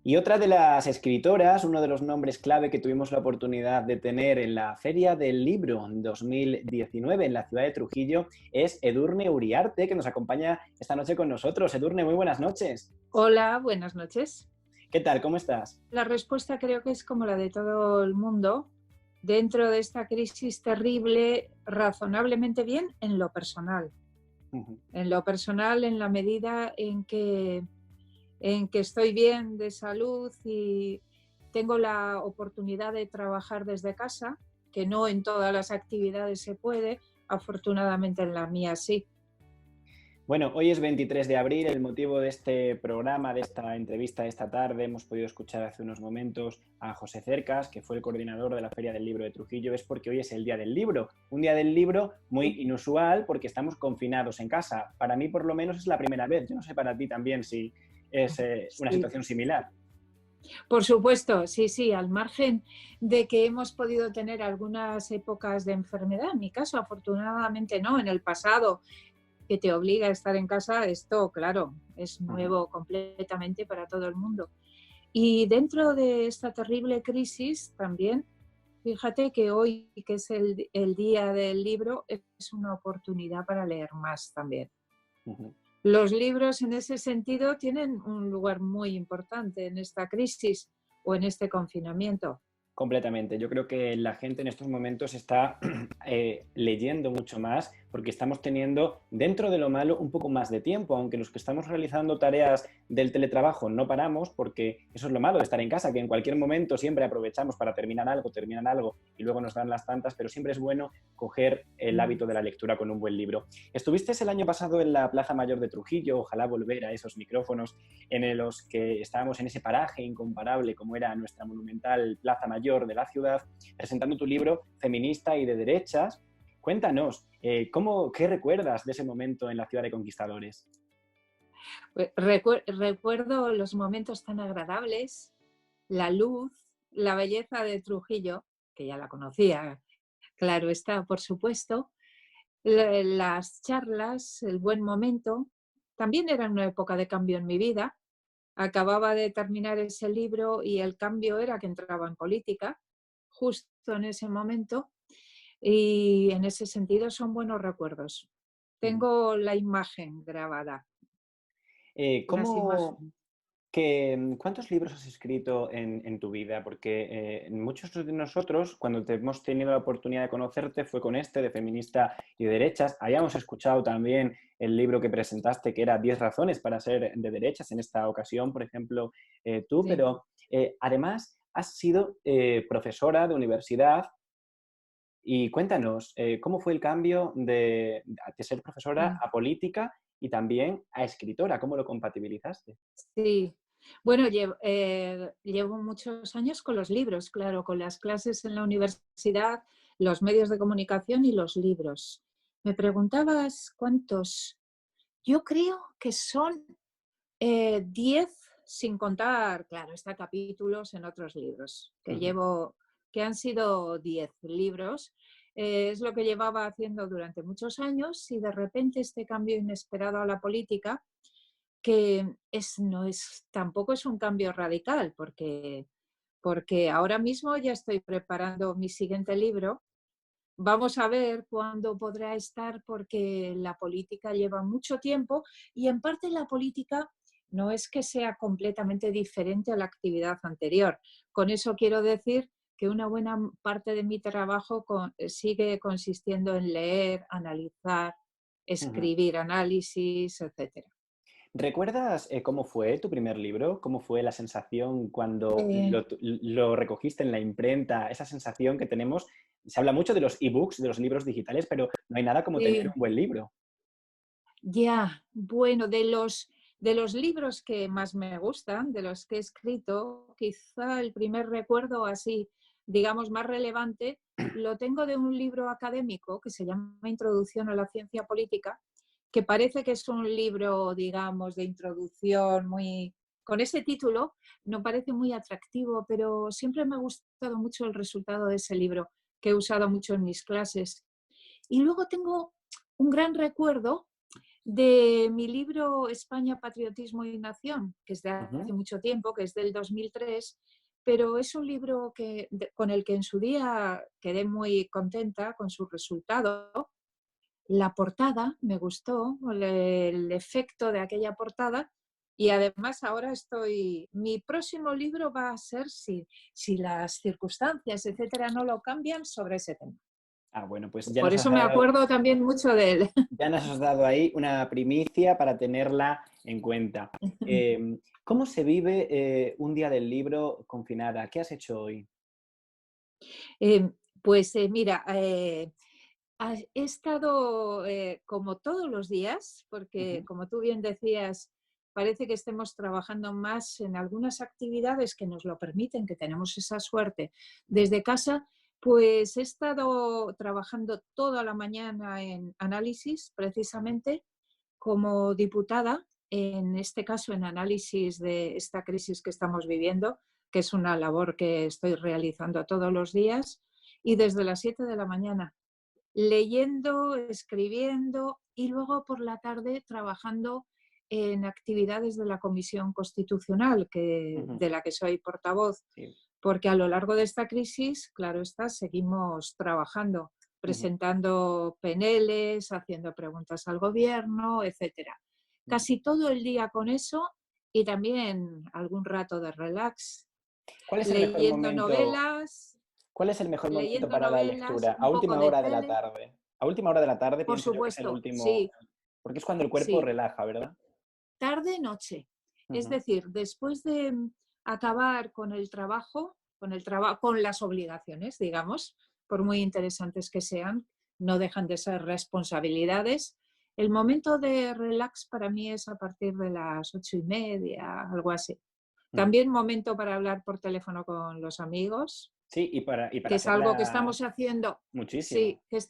Y otra de las escritoras, uno de los nombres clave que tuvimos la oportunidad de tener en la Feria del Libro en 2019 en la ciudad de Trujillo, es Edurne Uriarte, que nos acompaña esta noche con nosotros. Edurne, muy buenas noches. Hola, buenas noches. ¿Qué tal? ¿Cómo estás? La respuesta creo que es como la de todo el mundo. Dentro de esta crisis terrible, razonablemente bien en lo personal. Ujú. En lo personal, en la medida en que estoy bien de salud y tengo la oportunidad de trabajar desde casa, que no en todas las actividades se puede, afortunadamente en la mía sí. Bueno, hoy es 23 de abril, el motivo de este programa, de esta entrevista de esta tarde, hemos podido escuchar hace unos momentos a José Cercas, que fue el coordinador de la Feria del Libro de Trujillo, es porque hoy es el Día del Libro, un Día del Libro muy inusual porque estamos confinados en casa. Para mí, por lo menos, es la primera vez. Yo no sé para ti también si es una Sí. situación similar. Por supuesto, sí, sí, al margen de que hemos podido tener algunas épocas de enfermedad, en mi caso afortunadamente no, en el pasado, que te obliga a estar en casa, esto, claro, es Ujú. nuevo completamente para todo el mundo. Y dentro de esta terrible crisis también, fíjate que hoy, que es el día del libro, es una oportunidad para leer más también. Ujú. Los libros en ese sentido tienen un lugar muy importante en esta crisis o en este confinamiento. Completamente. Yo creo que la gente en estos momentos está leyendo mucho más porque estamos teniendo, dentro de lo malo, un poco más de tiempo, aunque los que estamos realizando tareas del teletrabajo no paramos, porque eso es lo malo de estar en casa, que en cualquier momento siempre aprovechamos para terminar algo y luego nos dan las tantas, pero siempre es bueno coger el hábito de la lectura con un buen libro. Estuviste el año pasado en la Plaza Mayor de Trujillo, ojalá volver a esos micrófonos en los que estábamos en ese paraje incomparable como era nuestra monumental Plaza Mayor de la ciudad, presentando tu libro feminista y de derechas. Cuéntanos, ¿qué recuerdas de ese momento en la ciudad de Conquistadores? Recuerdo los momentos tan agradables, la luz, la belleza de Trujillo, que ya la conocía, claro está, por supuesto, las charlas, el buen momento. También era una época de cambio en mi vida. Acababa de terminar ese libro y el cambio era que entraba en política, justo en ese momento, y en ese sentido son buenos recuerdos. Tengo la imagen grabada, las ¿Cómo, imágenes. ¿Cuántos libros has escrito en tu vida? Porque muchos de nosotros, cuando te hemos tenido la oportunidad de conocerte, fue con este, de Feminista y de Derechas. Habíamos escuchado también el libro que presentaste, que era 10 razones para ser de derechas, en esta ocasión, por ejemplo, tú, Sí. pero además has sido profesora de universidad. Y cuéntanos, ¿cómo fue el cambio de ser profesora Sí. a política y también a escritora? ¿Cómo lo compatibilizaste? Sí. Bueno, llevo muchos años con los libros, claro, con las clases en la universidad, los medios de comunicación y los libros. Me preguntabas cuántos. Yo creo que son 10 sin contar, claro, está capítulos en otros libros, Ujú. que han sido 10 libros. Es lo que llevaba haciendo durante muchos años y de repente este cambio inesperado a la política que no es, tampoco es un cambio radical, porque ahora mismo ya estoy preparando mi siguiente libro. Vamos a ver cuándo podrá estar, porque la política lleva mucho tiempo y en parte la política no es que sea completamente diferente a la actividad anterior. Con eso quiero decir que una buena parte de mi trabajo sigue consistiendo en leer, analizar, Ujú. escribir análisis, etcétera. ¿Recuerdas cómo fue tu primer libro? ¿Cómo fue la sensación cuando lo recogiste en la imprenta? Esa sensación que tenemos, se habla mucho de los ebooks, de los libros digitales, pero no hay nada como tener Sí, un buen libro. ya, bueno, de los libros que más me gustan, de los que he escrito, quizá el primer recuerdo así, digamos, más relevante, lo tengo de un libro académico que se llama Introducción a la Ciencia Política, que parece que es un libro, digamos, de introducción muy... Con ese título no parece muy atractivo, pero siempre me ha gustado mucho el resultado de ese libro, que he usado mucho en mis clases. Y luego tengo un gran recuerdo De mi libro España, Patriotismo y Nación, que es de Ujú. hace mucho tiempo, que es del 2003, pero es un libro con el que en su día quedé muy contenta con su resultado. La portada me gustó, el efecto de aquella portada, y además ahora mi próximo libro va a ser, si las circunstancias, etcétera, no lo cambian, sobre ese tema. Ah, bueno, pues Por eso me acuerdo también mucho de él. ya nos has dado ahí una primicia para tenerla en cuenta. ¿Cómo se vive un día del libro confinada? ¿Qué has hecho hoy? Mira, he estado como todos los días, porque Ujú, como tú bien decías, parece que estemos trabajando más en algunas actividades que nos lo permiten, que tenemos esa suerte desde casa. Pues he estado trabajando toda la mañana en análisis, ujú, precisamente como diputada, en este caso en análisis de esta crisis que estamos viviendo, que es una labor que estoy realizando todos los días, y desde las 7 de la mañana leyendo, escribiendo y luego por la tarde trabajando en actividades de la Comisión Constitucional, ujú. de la que soy portavoz, Sí. porque a lo largo de esta crisis, claro está, seguimos trabajando, Ujú, presentando PNLs, haciendo preguntas al gobierno, etcétera. ujú. Casi todo el día con eso y también algún rato de relax, ¿Cuál es el mejor leyendo momento? novelas, ¿Cuál es el mejor momento leyendo para la novelas, lectura? A un poco última de hora de la tele, tarde. A última hora de la tarde por pienso yo que es el supuesto, último, sí, porque es cuando el cuerpo sí, relaja, ¿verdad? tarde-noche. Es Ujú, decir, después de acabar con el trabajo, con las obligaciones, digamos, por muy interesantes que sean, no dejan de ser responsabilidades. El momento de relax para mí es a partir de las 8:30, algo así. ujú. También momento para hablar por teléfono con los amigos, Sí, y para que es hacer algo que la estamos haciendo, muchísimo. sí,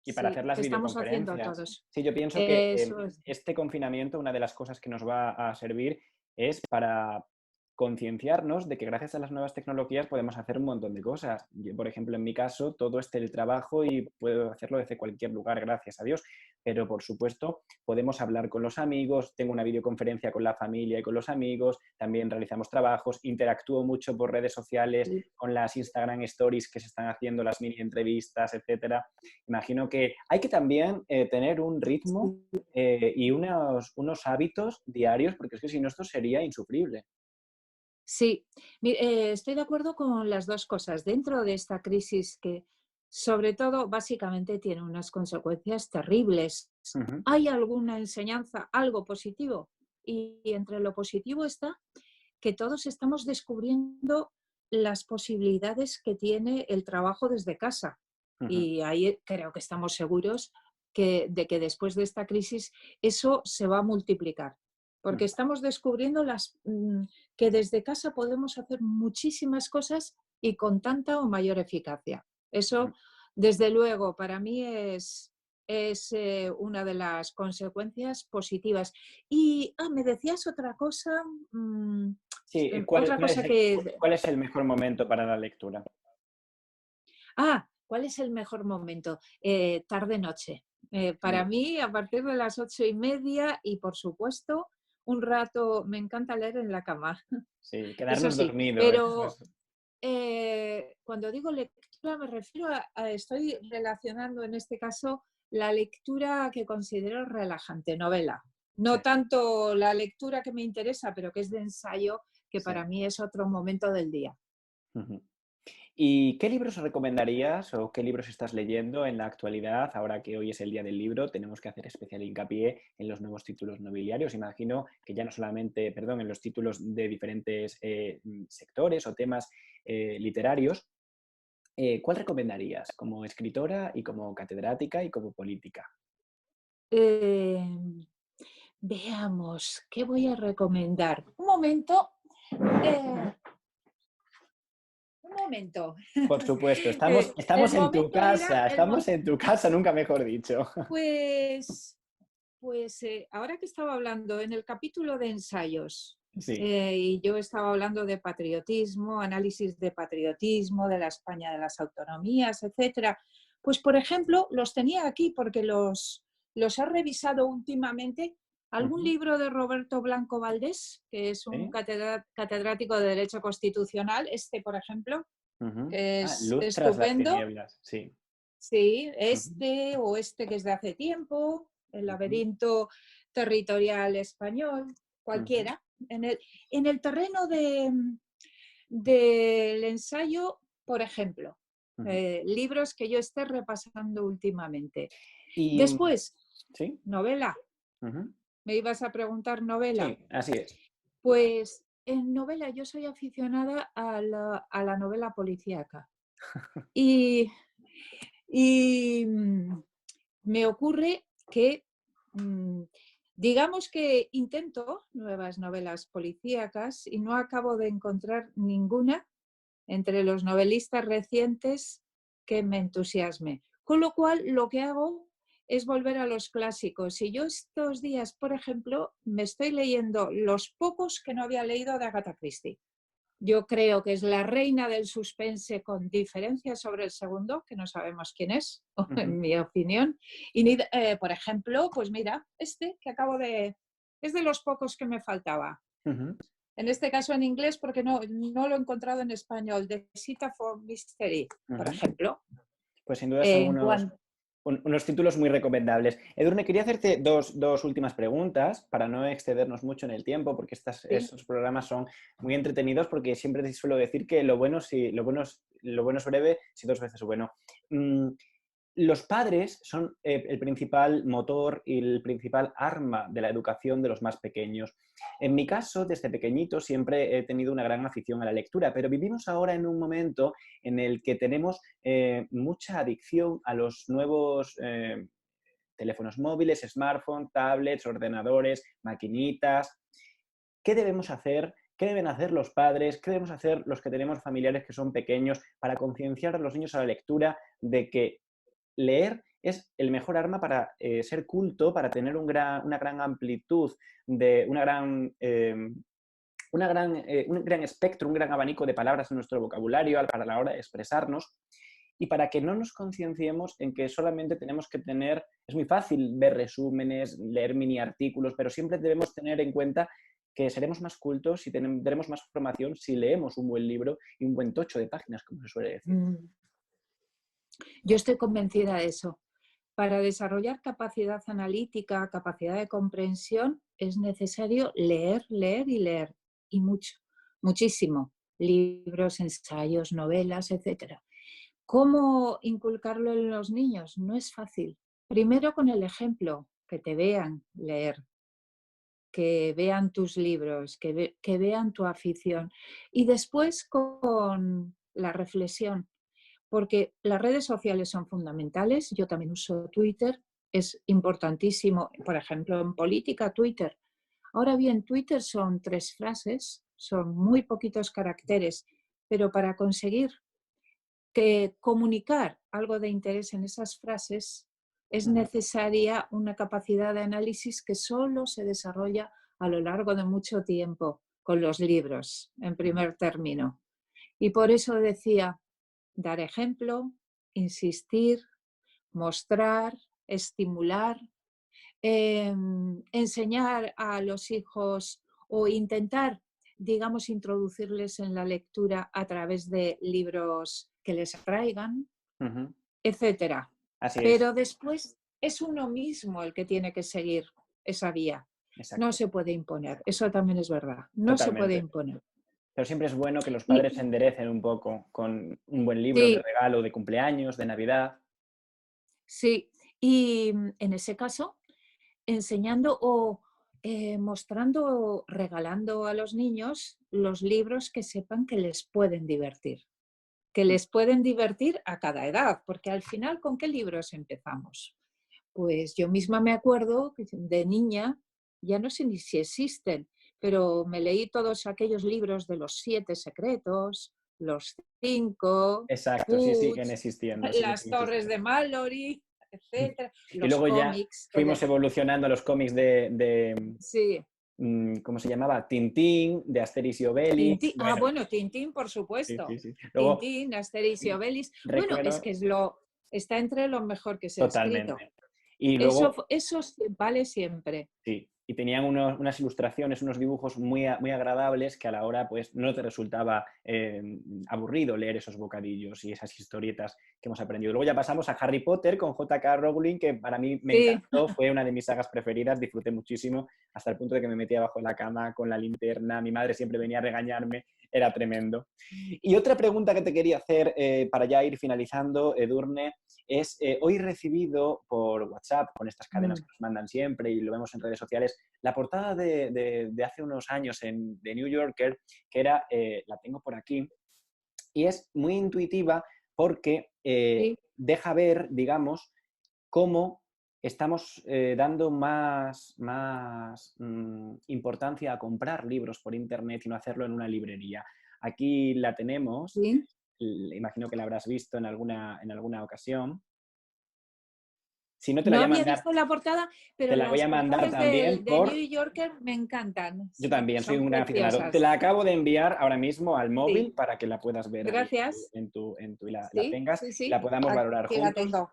Y para sí, hacer las que estamos haciendo videoconferencias. todos. Sí, yo pienso que Eso es. este confinamiento, una de las cosas que nos va a servir es para concienciarnos de que gracias a las nuevas tecnologías podemos hacer un montón de cosas. Yo, por ejemplo, en mi caso, todo es teletrabajo y puedo hacerlo desde cualquier lugar, gracias a Dios. Pero, por supuesto, podemos hablar con los amigos, tengo una videoconferencia con la familia y con los amigos, también realizamos trabajos, interactúo mucho por redes sociales con las Instagram Stories que se están haciendo, las mini entrevistas, etcétera. Imagino que hay que también tener un ritmo y unos hábitos diarios, porque es que si no esto sería insufrible. Sí, estoy de acuerdo con las dos cosas. Dentro de esta crisis que, sobre todo, básicamente tiene unas consecuencias terribles, Ujú, ¿hay alguna enseñanza, algo positivo? Y entre lo positivo está que todos estamos descubriendo las posibilidades que tiene el trabajo desde casa. ujú, Y ahí creo que estamos seguros de que después de esta crisis eso se va a multiplicar. Porque ujú, estamos descubriendo que desde casa podemos hacer muchísimas cosas y con tanta o mayor eficacia. ujú. Eso, desde luego, para mí es una de las consecuencias positivas. Y me decías otra cosa, mm, Sí, otra cosa que... cuál es el mejor momento para la lectura? ¿Cuál es el mejor momento? Tarde-noche. Para Sí, mí, a partir de las 8:30 y, por supuesto, un rato, me encanta leer en la cama, sí, eso quedarnos sí, dormidos. pero cuando digo lectura me refiero estoy relacionando en este caso la lectura que considero relajante, novela. Sí, No tanto la lectura que me interesa, pero que es de ensayo, que sí. para mí es otro momento del día. Ujú. ¿Y qué libros recomendarías o qué libros estás leyendo en la actualidad? Ahora que hoy es el día del libro, tenemos que hacer especial hincapié en los nuevos títulos nobiliarios. Imagino que ya no solamente, perdón, en los títulos de diferentes sectores o temas literarios. ¿Cuál recomendarías como escritora y como catedrática y como política? Eh, Veamos, ¿qué voy a recomendar? Un momento, eh, un momento. Por supuesto, El estamos en tu momento era, casa, estamos en tu casa, nunca mejor dicho. pues, ahora que estaba hablando en el capítulo de ensayos, Sí. y yo estaba hablando de patriotismo, análisis de patriotismo, de la España de las autonomías, etcétera, pues por ejemplo, los tenía aquí porque los he revisado últimamente. ¿Algún libro de Roberto Blanco Valdés, que es un catedrático de Derecho Constitucional? Este, por ejemplo, que es Luz tras las estupendo. tinieblas, sí. Sí, o este que es de hace tiempo, El laberinto territorial español, cualquiera. En el terreno del ensayo, por ejemplo, libros que yo esté repasando últimamente. Y, Después, ¿sí? novela. Me ibas a preguntar novela. Sí, así es. Pues en novela yo soy aficionada a la novela policíaca. Y me ocurre que, digamos que intento nuevas novelas policíacas y no acabo de encontrar ninguna entre los novelistas recientes que me entusiasme. Con lo cual, lo que hago es volver a los clásicos. Y yo estos días, por ejemplo, me estoy leyendo los pocos que no había leído de Agatha Christie. Yo creo que es la reina del suspense con diferencia sobre el segundo, que no sabemos quién es, en mi opinión. Y, por ejemplo, pues mira, este que acabo de... es de los pocos que me faltaba. En este caso en inglés, porque no lo he encontrado en español, The Cita for Mystery, por ejemplo. Pues sin duda son unos títulos muy recomendables. Edurne, quería hacerte dos últimas preguntas para no excedernos mucho en el tiempo, porque estos programas son muy entretenidos, porque siempre suelo decir que lo bueno es breve, si 2 veces bueno. Los padres son el principal motor y el principal arma de la educación de los más pequeños. En mi caso, desde pequeñito, siempre he tenido una gran afición a la lectura, pero vivimos ahora en un momento en el que tenemos mucha adicción a los nuevos teléfonos móviles, smartphones, tablets, ordenadores, maquinitas. ¿Qué debemos hacer? ¿Qué deben hacer los padres? ¿Qué debemos hacer los que tenemos familiares que son pequeños para concienciar a los niños a la lectura de que leer es el mejor arma para ser culto, para tener una gran amplitud, un gran espectro, un gran abanico de palabras en nuestro vocabulario para la hora de expresarnos, y para que no nos concienciemos en que solamente tenemos que tener... Es muy fácil ver resúmenes, leer mini artículos, pero siempre debemos tener en cuenta que seremos más cultos y tendremos más formación si leemos un buen libro y un buen tocho de páginas, como se suele decir. Yo estoy convencida de eso. Para desarrollar capacidad analítica, capacidad de comprensión, es necesario leer, leer y leer. Y mucho, muchísimo. Libros, ensayos, novelas, etc. ¿Cómo inculcarlo en los niños? No es fácil. Primero con el ejemplo, que te vean leer, que vean tus libros, que vean tu afición. Y después con la reflexión. Porque las redes sociales son fundamentales. Yo también uso Twitter, es importantísimo, por ejemplo, en política, Twitter. Ahora bien, Twitter son 3 frases, son muy poquitos caracteres, pero para conseguir comunicar algo de interés en esas frases es necesaria una capacidad de análisis que solo se desarrolla a lo largo de mucho tiempo con los libros, en primer término. Y por eso decía, dar ejemplo, insistir, mostrar, estimular, enseñar a los hijos o intentar, digamos, introducirles en la lectura a través de libros que les atraigan, etcétera. Pero después es uno mismo el que tiene que seguir esa vía. Exacto. No se puede imponer, eso también es verdad, no se puede imponer. Pero siempre es bueno que los padres se enderecen un poco con un buen libro de regalo, de cumpleaños, de Navidad. Sí, y en ese caso, enseñando o mostrando, regalando a los niños los libros que sepan que les pueden divertir. Que les pueden divertir a cada edad, porque al final, ¿con qué libros empezamos? Pues yo misma me acuerdo que de niña, ya no sé ni si existen, pero me leí todos aquellos libros de los 7 secretos, los 5, Exacto, sí, siguen existiendo. las Torres de Mallory, etc. Y luego cómics, ya fuimos evolucionando a los cómics sí. ¿Cómo se llamaba? Tintín, de Asterix y Obelix. Bueno, Tintín, por supuesto. Sí. Luego, Tintín, Asterix y Obelix. Recuerdo... Bueno, es que está entre lo mejor que se ha escrito. Y luego, Eso vale siempre. sí, y tenían unas ilustraciones, unos dibujos muy agradables que a la hora pues no te resultaba aburrido leer esos bocadillos y esas historietas que hemos aprendido. Luego ya pasamos a Harry Potter con J.K. Rowling, que para mí me Sí. encantó, fue una de mis sagas preferidas, disfruté muchísimo, hasta el punto de que me metía abajo de la cama con la linterna, mi madre siempre venía a regañarme, era tremendo. Y otra pregunta que te quería hacer para ya ir finalizando, Edurne, es, hoy he recibido por WhatsApp, con estas cadenas que nos mandan siempre y lo vemos en redes sociales, la portada de hace unos años de New Yorker, que era, la tengo por aquí, y es muy intuitiva porque Sí. deja ver, digamos, cómo estamos dando más importancia a comprar libros por internet y no hacerlo en una librería. Aquí la tenemos, Sí. imagino que la habrás visto en alguna ocasión. Si no, te la No voy a había mandar, visto la portada, te pero la voy las a mandar portadas también de por... New Yorker me encantan. Yo también soy Son un gran aficionado. Te preciosas. la acabo de enviar ahora mismo al Sí. móvil para que la puedas ver ahí Gracias. y la Sí, tengas sí, y la sí. podamos valorar Aquí la juntos, tengo.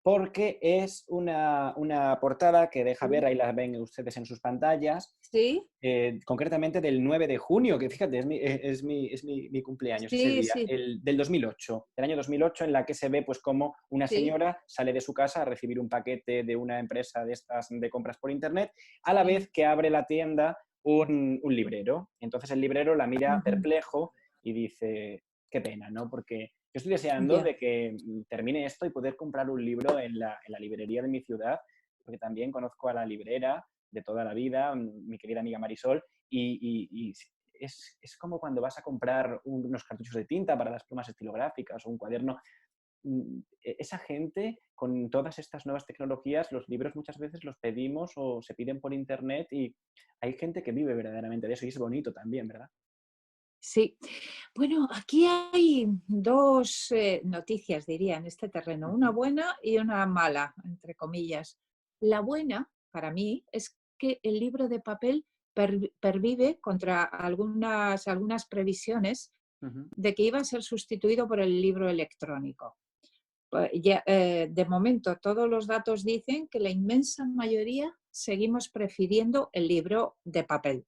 porque es una portada que deja ver, Sí. ahí la ven ustedes en sus pantallas, Sí, concretamente del 9 de junio, que fíjate, mi cumpleaños ese sí, día, sí, del 2008, del año 2008, en la que se ve pues como una sí, señora sale de su casa a recibir un paquete de una empresa de estas de compras por internet, a la sí. vez que abre la tienda un librero. Entonces el librero la mira Ujú. perplejo y dice, qué pena, ¿no? Porque yo estoy deseando Ya. de que termine esto y poder comprar un libro en la librería de mi ciudad, porque también conozco a la librera de toda la vida, mi querida amiga Marisol, y es como cuando vas a comprar unos cartuchos de tinta para las plumas estilográficas o un cuaderno. Esa gente, con todas estas nuevas tecnologías, los libros muchas veces los pedimos o se piden por internet y hay gente que vive verdaderamente de eso y es bonito también, ¿verdad? Sí. Bueno, aquí hay dos noticias, diría, en este terreno, una Ujú, buena y una mala, entre comillas. La buena, para mí, es que el libro de papel pervive contra algunas previsiones ujú. de que iba a ser sustituido por el libro electrónico. De momento, todos los datos dicen que la inmensa mayoría seguimos prefiriendo el libro de papel.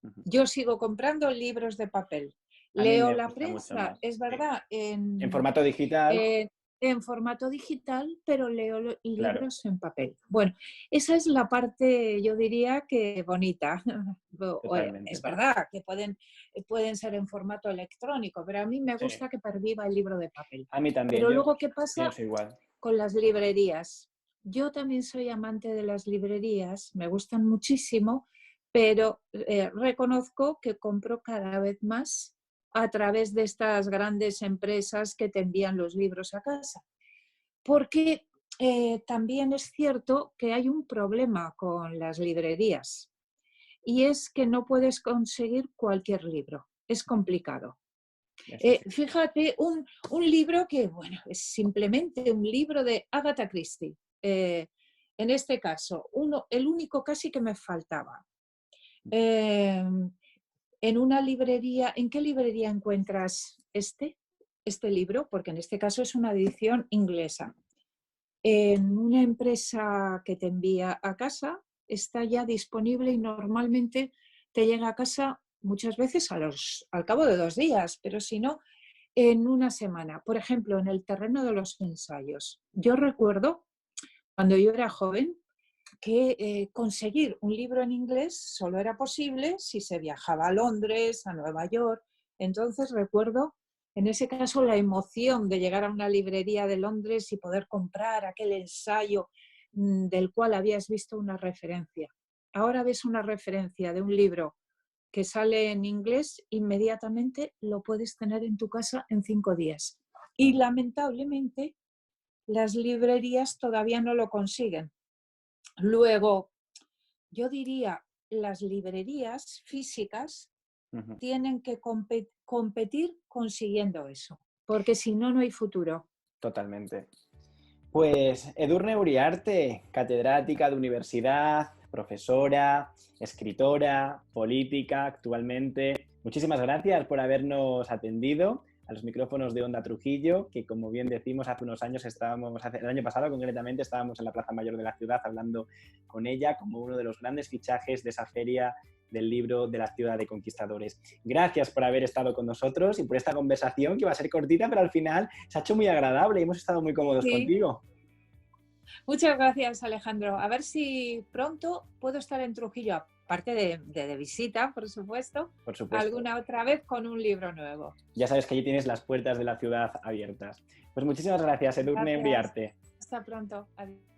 Ujú. Yo sigo comprando libros de papel. A mí Leo me la gusta mucho prensa, más. es Sí. verdad, En formato digital, en- en formato digital, pero leo claro, libros en papel. Bueno, esa es la parte, yo diría que bonita. Es totalmente. verdad que pueden ser en formato electrónico, pero a mí me Sí, gusta que perviva el libro de papel. a mí también, Pero yo luego, ¿qué pasa pienso igual. con las librerías? Yo también soy amante de las librerías, me gustan muchísimo, pero reconozco que compro cada vez más a través de estas grandes empresas que te envían los libros a casa. Porque también es cierto que hay un problema con las librerías y es que no puedes conseguir cualquier libro. Es complicado. Eso sí. Fíjate, un libro que, bueno, es simplemente un libro de Agatha Christie. En este caso, el único casi que me faltaba. Eh, en una librería, ¿en qué librería encuentras este libro? Porque en este caso es una edición inglesa. En una empresa que te envía a casa, está ya disponible y normalmente te llega a casa muchas veces al cabo de 2 días, pero si no, en una semana. Por ejemplo, en el terreno de los ensayos. Yo recuerdo, cuando yo era joven, que conseguir un libro en inglés solo era posible si se viajaba a Londres, a Nueva York. Entonces recuerdo, en ese caso, la emoción de llegar a una librería de Londres y poder comprar aquel ensayo del cual habías visto una referencia. Ahora ves una referencia de un libro que sale en inglés, inmediatamente lo puedes tener en tu casa en 5 días. Y lamentablemente las librerías todavía no lo consiguen. Luego, yo diría, las librerías físicas Ujú. tienen que competir consiguiendo eso, porque si no, no hay futuro. Totalmente. Pues Edurne Uriarte, catedrática de universidad, profesora, escritora, política actualmente. Muchísimas gracias por habernos atendido a los micrófonos de Onda Trujillo, que como bien decimos, hace unos años el año pasado concretamente, estábamos en la Plaza Mayor de la ciudad hablando con ella como uno de los grandes fichajes de esa feria del libro de la ciudad de conquistadores. Gracias por haber estado con nosotros y por esta conversación que va a ser cortita, pero al final se ha hecho muy agradable y hemos estado muy cómodos contigo. Muchas gracias, Alejandro. A ver si pronto puedo estar en Trujillo, aparte de visita, por supuesto, alguna otra vez con un libro nuevo. Ya sabes que allí tienes las puertas de la ciudad abiertas. Pues muchísimas gracias, Edurne Uriarte. Hasta pronto. Adiós.